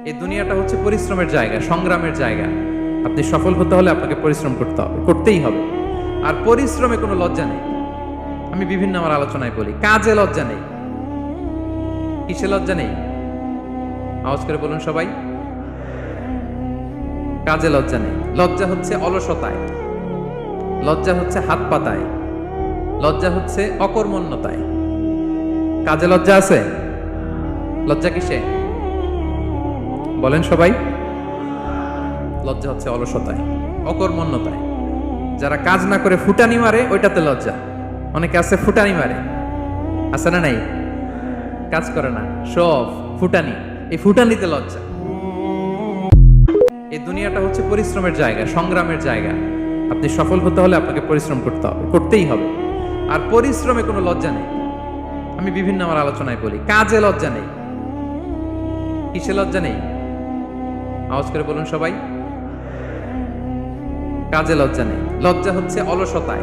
এই দুনিয়াটা হচ্ছে পরিশ্রমের জায়গা, সংগ্রামের জায়গা। আপনি সফল হতে হলে আপনাকে পরিশ্রম করতে হবে, করতেই হবে। আর পরিশ্রমে কোনো লজ্জা নেই। আমি বিভিন্ন আমার আলোচনায় বলি, কাজে লজ্জা নেই। কিসে লজ্জা নেই? আওয়াজ করে বলুন সবাই। কাজে লজ্জা নেই। লজ্জা হচ্ছে অলসতায়, লজ্জা হচ্ছে হাত পাতায়, লজ্জা হচ্ছে অকর্মণ্যতায়। কাজে লজ্জা আছে? লজ্জা কিসে বলেন সবাই? লজ্জা হচ্ছে অলসতায়, অকর্মণ্যতায়। যারা কাজ না করে ফুটানি মারে ওইটাতে লজ্জা। অনেকে আছে ফুটানি মারে, আছে না নাই? কাজ করে না, সব ফুটানি। এই ফুটানিতে লজ্জা। এই দুনিয়াটা হচ্ছে পরিশ্রমের জায়গা, সংগ্রামের জায়গা। আপনি সফল হতে হলে আপনাকে পরিশ্রম করতে হবে, করতেই হবে। আর পরিশ্রমে কোনো লজ্জা নেই। আমি বিভিন্ন আমার আলোচনায় বলি, কাজে লজ্জা নেই। কিসে লজ্জা নেই? আওয়াজ করে বলুন সবাই। কাজে লজ্জা নেই। লজ্জা হচ্ছে অলসতায়,